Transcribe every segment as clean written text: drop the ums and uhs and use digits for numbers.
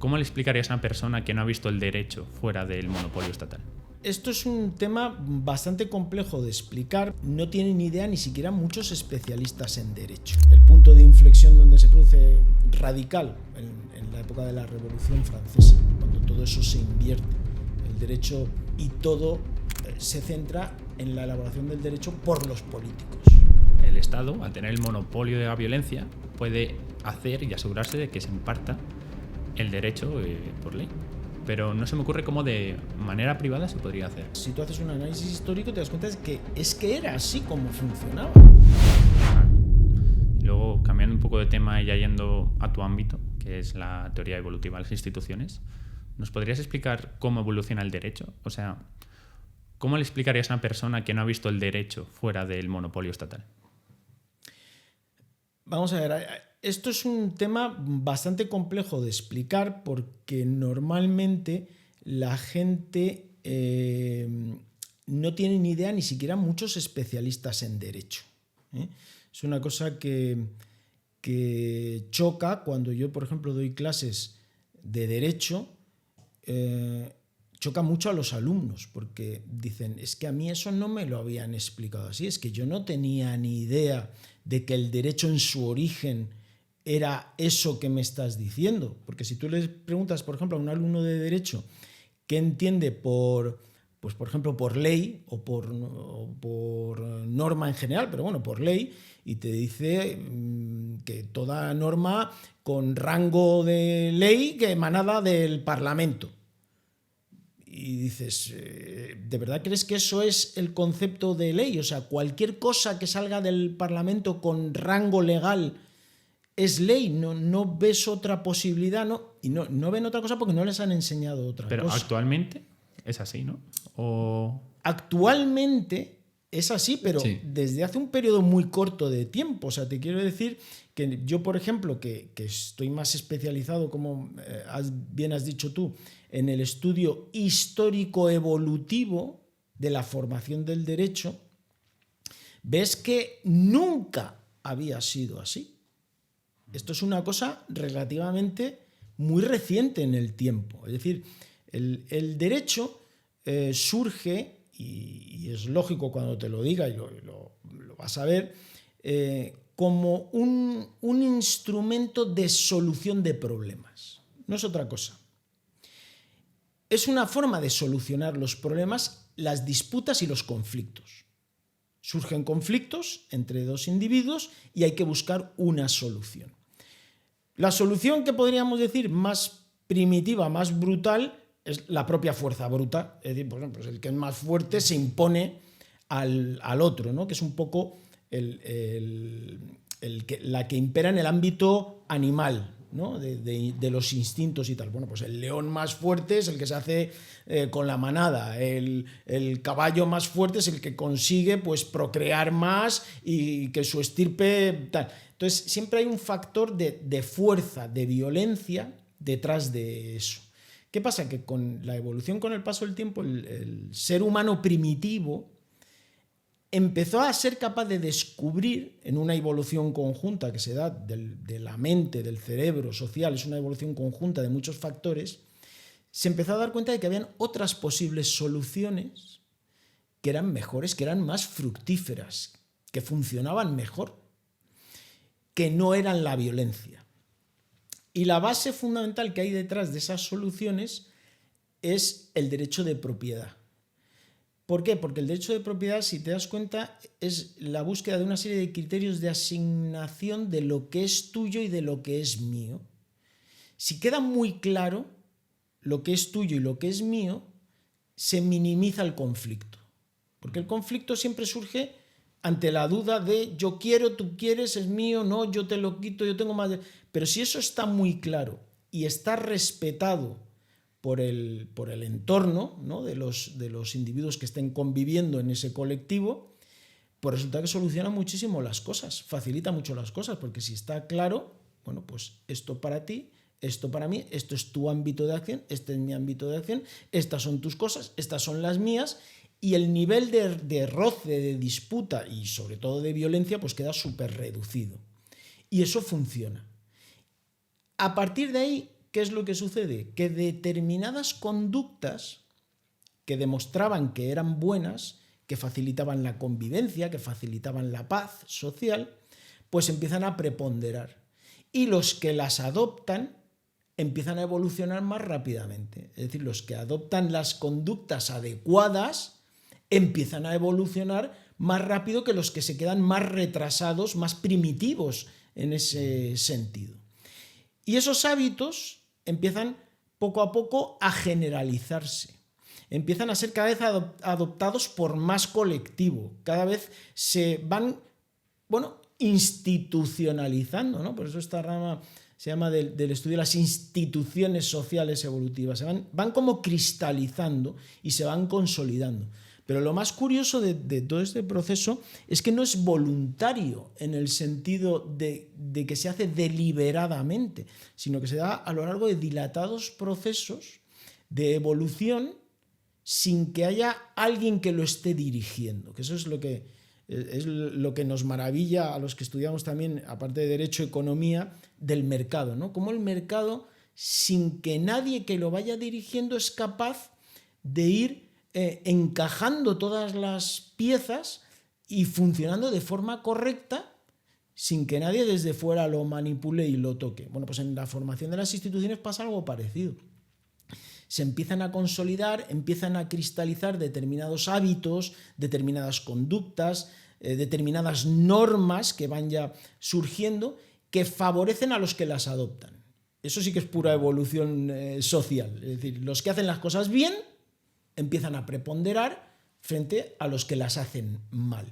¿Cómo le explicarías a una persona que no ha visto el derecho fuera del monopolio estatal? Esto es un tema bastante complejo de explicar. No tienen idea ni siquiera muchos especialistas en derecho. El punto de inflexión donde se produce radical en la época de la Revolución Francesa, cuando todo eso se invierte, el derecho y todo se centra en la elaboración del derecho por los políticos. El Estado, al tener el monopolio de la violencia, puede hacer y asegurarse de que se imparta el derecho por ley. Pero no se me ocurre cómo de manera privada se podría hacer. Si tú haces un análisis histórico te das cuenta de que era así como funcionaba. Luego, cambiando un poco de tema y ya yendo a tu ámbito, que es la teoría evolutiva de las instituciones, ¿nos podrías explicar cómo evoluciona el derecho? O sea, ¿cómo le explicarías a una persona que no ha visto el derecho fuera del monopolio estatal? Vamos a ver, esto es un tema bastante complejo de explicar porque normalmente la gente no tiene ni idea, ni siquiera muchos especialistas en derecho. Es una cosa que choca cuando yo, por ejemplo, doy clases de derecho, choca mucho a los alumnos porque dicen, es que a mí eso no me lo habían explicado así, es que yo no tenía ni idea de que el derecho en su origen era eso que me estás diciendo. Porque si tú les preguntas, por ejemplo, a un alumno de derecho qué entiende por ejemplo, por ley o por norma en general, pero bueno, por ley, y te dice que toda norma con rango de ley que emanada del Parlamento. Y dices, ¿de verdad crees que eso es el concepto de ley? O sea, cualquier cosa que salga del Parlamento con rango legal es ley. No ves otra posibilidad, ¿no? Y no ven otra cosa porque no les han enseñado otra cosa. Pero actualmente es así, ¿no? Actualmente es así, pero sí, desde hace un periodo muy corto de tiempo. O sea, te quiero decir que yo, por ejemplo, que estoy más especializado, como bien has dicho tú, en el estudio histórico-evolutivo de la formación del derecho, ves que nunca había sido así. Esto es una cosa relativamente muy reciente en el tiempo. Es decir, el derecho surge, y es lógico cuando te lo diga y lo vas a ver, como un instrumento de solución de problemas. No es otra cosa. Es una forma de solucionar los problemas, las disputas y los conflictos. Surgen conflictos entre dos individuos y hay que buscar una solución. La solución que podríamos decir más primitiva, más brutal, es la propia fuerza bruta. Es decir, pues el que es más fuerte se impone al otro, ¿no? Que es un poco la que impera en el ámbito animal, ¿no? de los instintos y tal. Bueno, pues el león más fuerte es el que se hace con la manada, el caballo más fuerte es el que consigue pues procrear más y que su estirpe tal. Entonces siempre hay un factor de fuerza, de violencia detrás de eso. ¿Qué pasa? Que con la evolución, con el paso del tiempo, el ser humano primitivo empezó a ser capaz de descubrir, en una evolución conjunta que se da de la mente, del cerebro social, es una evolución conjunta de muchos factores, se empezó a dar cuenta de que habían otras posibles soluciones que eran mejores, que eran más fructíferas, que funcionaban mejor, que no eran la violencia. Y la base fundamental que hay detrás de esas soluciones es el derecho de propiedad. ¿Por qué? Porque el derecho de propiedad, si te das cuenta, es la búsqueda de una serie de criterios de asignación de lo que es tuyo y de lo que es mío. Si queda muy claro lo que es tuyo y lo que es mío, se minimiza el conflicto. Porque el conflicto siempre surge ante la duda de yo quiero, tú quieres, es mío, no, yo te lo quito, yo tengo más... Pero si eso está muy claro y está respetado por el entorno, ¿no? de los individuos que estén conviviendo en ese colectivo, pues resulta que soluciona muchísimo las cosas, facilita mucho las cosas, porque si está claro, bueno, pues esto para ti, esto para mí, esto es tu ámbito de acción, este es mi ámbito de acción, estas son tus cosas, estas son las mías, y el nivel de roce, de disputa y sobre todo de violencia pues queda súper reducido. Y eso funciona. A partir de ahí, ¿qué es lo que sucede? Que determinadas conductas que demostraban que eran buenas, que facilitaban la convivencia, que facilitaban la paz social, pues empiezan a preponderar. Y los que las adoptan empiezan a evolucionar más rápidamente. Es decir, los que adoptan las conductas adecuadas empiezan a evolucionar más rápido que los que se quedan más retrasados, más primitivos en ese sentido. Y esos hábitos empiezan poco a poco a generalizarse. Empiezan a ser cada vez adoptados por más colectivo. Cada vez se van, institucionalizando, ¿no? Por eso esta rama se llama del estudio de las instituciones sociales evolutivas. Se van como cristalizando y se van consolidando. Pero lo más curioso de todo este proceso es que no es voluntario en el sentido de que se hace deliberadamente, sino que se da a lo largo de dilatados procesos de evolución sin que haya alguien que lo esté dirigiendo, que eso es lo que nos maravilla a los que estudiamos también, aparte de Derecho, Economía, del mercado, ¿no? Cómo el mercado, sin que nadie que lo vaya dirigiendo, es capaz de ir encajando todas las piezas y funcionando de forma correcta sin que nadie desde fuera lo manipule y lo toque. Bueno, pues en la formación de las instituciones pasa algo parecido. Se empiezan a consolidar, empiezan a cristalizar determinados hábitos, determinadas conductas, determinadas normas que van ya surgiendo que favorecen a los que las adoptan. Eso sí que es pura evolución social. Es decir, los que hacen las cosas bien empiezan a preponderar frente a los que las hacen mal.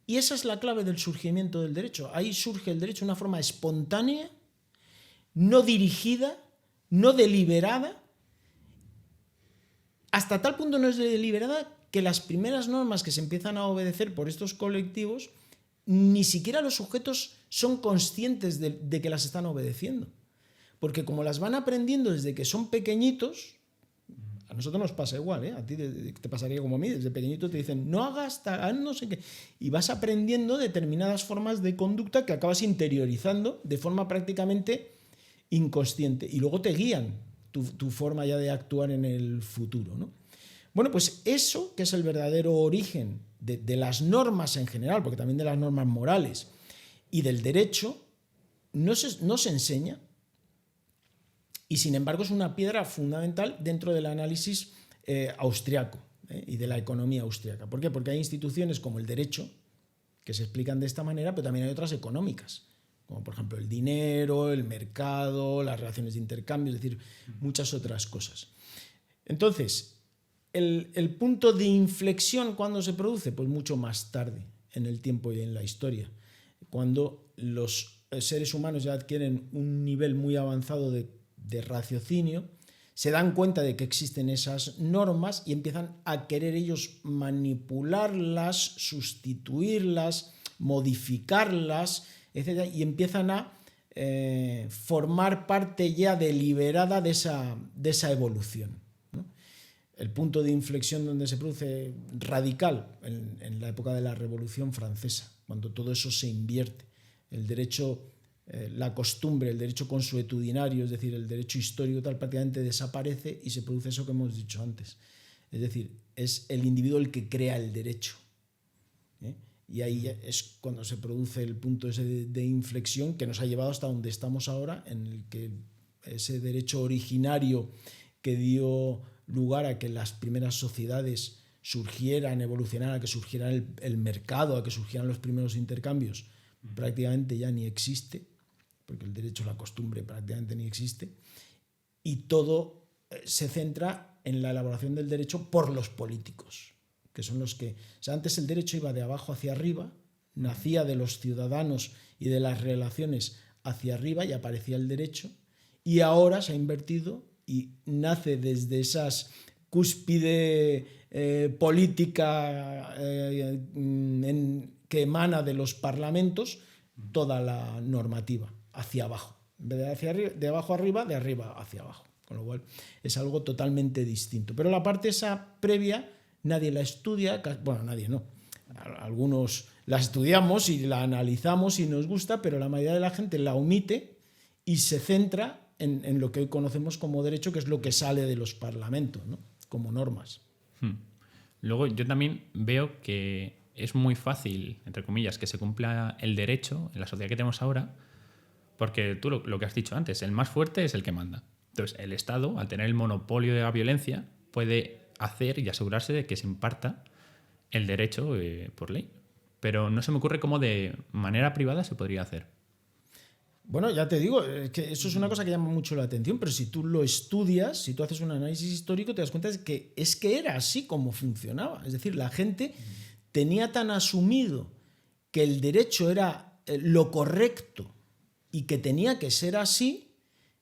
Y esa es la clave del surgimiento del derecho. Ahí surge el derecho de una forma espontánea, no dirigida, no deliberada. Hasta tal punto no es deliberada que las primeras normas que se empiezan a obedecer por estos colectivos, ni siquiera los sujetos son conscientes de que las están obedeciendo. Porque como las van aprendiendo desde que son pequeñitos, a nosotros nos pasa igual, ¿eh? A ti te pasaría como a mí, desde pequeñito te dicen no hagas tal, no sé qué, y vas aprendiendo determinadas formas de conducta que acabas interiorizando de forma prácticamente inconsciente y luego te guían tu forma ya de actuar en el futuro, ¿no? Bueno, pues eso, que es el verdadero origen de las normas en general, porque también de las normas morales y del derecho, no se enseña. Y sin embargo es una piedra fundamental dentro del análisis austriaco y de la economía austriaca. ¿Por qué? Porque hay instituciones como el derecho que se explican de esta manera, pero también hay otras económicas, como por ejemplo el dinero, el mercado, las relaciones de intercambio, es decir, muchas otras cosas. Entonces, el punto de inflexión, ¿cuándo se produce? Pues mucho más tarde en el tiempo y en la historia, cuando los seres humanos ya adquieren un nivel muy avanzado de raciocinio, se dan cuenta de que existen esas normas y empiezan a querer ellos manipularlas, sustituirlas, modificarlas, etc. Y empiezan a formar parte ya deliberada de esa evolución, ¿no? El punto de inflexión donde se produce radical en la época de la Revolución Francesa, cuando todo eso se invierte. El derecho, la costumbre, el derecho consuetudinario, es decir, el derecho histórico tal, prácticamente desaparece y se produce eso que hemos dicho antes. Es decir, es el individuo el que crea el derecho. Y ahí es cuando se produce el punto ese de inflexión que nos ha llevado hasta donde estamos ahora, en el que ese derecho originario que dio lugar a que las primeras sociedades surgieran, evolucionaran, a que surgiera el mercado, a que surgieran los primeros intercambios, prácticamente ya ni existe, porque el derecho a la costumbre prácticamente ni existe, y todo se centra en la elaboración del derecho por los políticos, que son los que... O sea, antes el derecho iba de abajo hacia arriba, nacía de los ciudadanos y de las relaciones hacia arriba y aparecía el derecho, y ahora se ha invertido y nace desde esas cúspide política que emana de los parlamentos toda la normativa hacia abajo. En vez de abajo arriba, de arriba hacia abajo. Con lo cual es algo totalmente distinto. Pero la parte esa previa nadie la estudia, bueno, nadie no. Algunos la estudiamos y la analizamos y nos gusta, pero la mayoría de la gente la omite y se centra en lo que hoy conocemos como derecho, que es lo que sale de los parlamentos, ¿no? Como normas. Luego yo también veo que es muy fácil, entre comillas, que se cumpla el derecho en la sociedad que tenemos ahora, porque tú lo que has dicho antes, el más fuerte es el que manda. Entonces, el Estado, al tener el monopolio de la violencia, puede hacer y asegurarse de que se imparta el derecho por ley. Pero no se me ocurre cómo de manera privada se podría hacer. Bueno, ya te digo, que eso es una cosa que llama mucho la atención, pero si tú lo estudias, si tú haces un análisis histórico, te das cuenta de que es que era así como funcionaba. Es decir, la gente tenía tan asumido que el derecho era lo correcto y que tenía que ser así,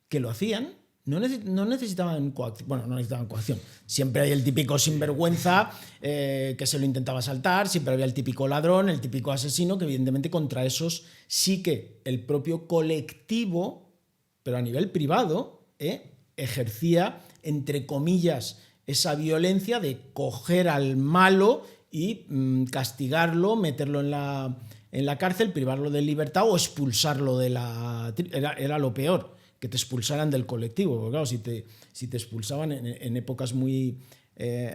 que lo hacían. No necesitaban coacción. Bueno, no necesitaban coacción. Siempre hay el típico sinvergüenza que se lo intentaba saltar, siempre había el típico ladrón, el típico asesino, que evidentemente contra esos sí que el propio colectivo, pero a nivel privado, ejercía, entre comillas, esa violencia de coger al malo y castigarlo, meterlo en la cárcel, privarlo de libertad o expulsarlo de la... Era lo peor, que te expulsaran del colectivo. Porque claro, si te expulsaban en épocas muy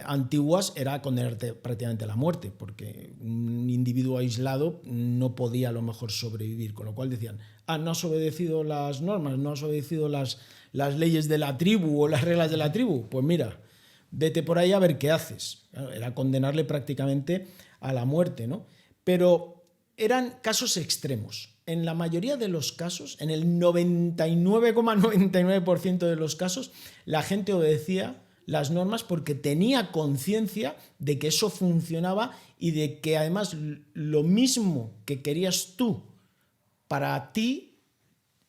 antiguas, era condenarte prácticamente a la muerte, porque un individuo aislado no podía a lo mejor sobrevivir. Con lo cual decían, no has obedecido las normas, no has obedecido las leyes de la tribu o las reglas de la tribu. Pues mira, vete por ahí a ver qué haces. Claro, era condenarle prácticamente a la muerte, ¿no? Pero eran casos extremos. En la mayoría de los casos, en el 99,99% de los casos, la gente obedecía las normas porque tenía conciencia de que eso funcionaba y de que además lo mismo que querías tú para ti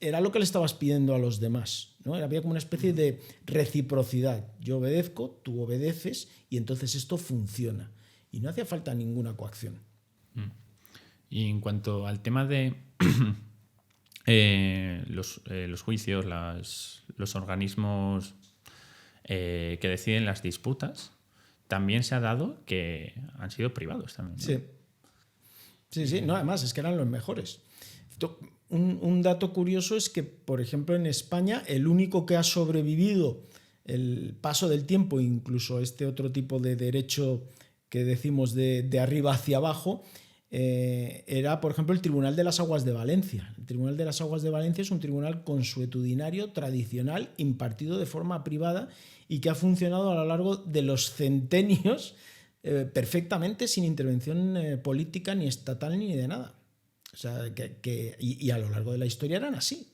era lo que le estabas pidiendo a los demás, ¿no? Había como una especie de reciprocidad. Yo obedezco, tú obedeces y entonces esto funciona. Y no hacía falta ninguna coacción. Y en cuanto al tema de los juicios, los organismos que deciden las disputas, también se ha dado que han sido privados también, ¿no? Sí, no, además es que eran los mejores. Un dato curioso es que, por ejemplo, en España, el único que ha sobrevivido el paso del tiempo, incluso este otro tipo de derecho que decimos de arriba hacia abajo, era, por ejemplo, el Tribunal de las Aguas de Valencia. El Tribunal de las Aguas de Valencia es un tribunal consuetudinario, tradicional, impartido de forma privada y que ha funcionado a lo largo de los centenios perfectamente, sin intervención política, ni estatal, ni de nada. O sea, y a lo largo de la historia eran así.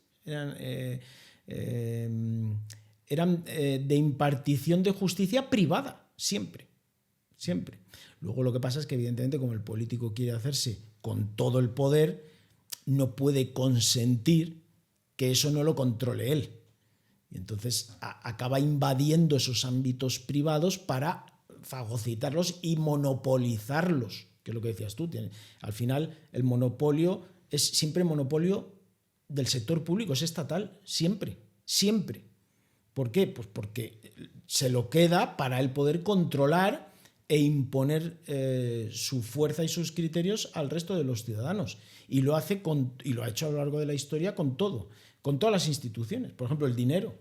Eran de impartición de justicia privada, siempre. Luego lo que pasa es que evidentemente como el político quiere hacerse con todo el poder, no puede consentir que eso no lo controle él. Y entonces acaba invadiendo esos ámbitos privados para fagocitarlos y monopolizarlos, que es lo que decías tú. Al final el monopolio es siempre monopolio del sector público, es estatal, siempre. ¿Por qué? Pues porque se lo queda para él poder controlar e imponer su fuerza y sus criterios al resto de los ciudadanos. Y lo hace y lo ha hecho a lo largo de la historia con todo, con todas las instituciones. Por ejemplo, el dinero,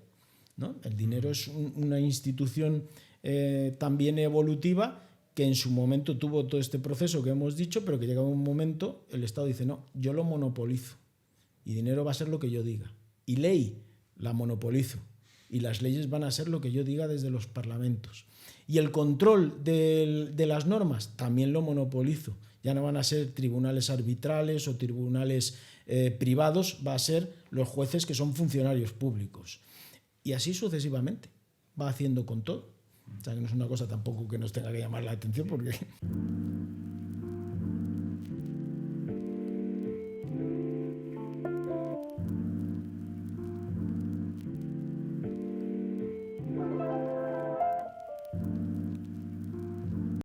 ¿no? El dinero es una institución también evolutiva que en su momento tuvo todo este proceso que hemos dicho, pero que llega un momento, el Estado dice, no, yo lo monopolizo y dinero va a ser lo que yo diga. Y ley la monopolizo y las leyes van a ser lo que yo diga desde los parlamentos. Y el control de las normas también lo monopolizo. Ya no van a ser tribunales arbitrales o tribunales privados, va a ser los jueces que son funcionarios públicos. Y así sucesivamente. Va haciendo con todo. O sea, que no es una cosa tampoco que nos tenga que llamar la atención porque...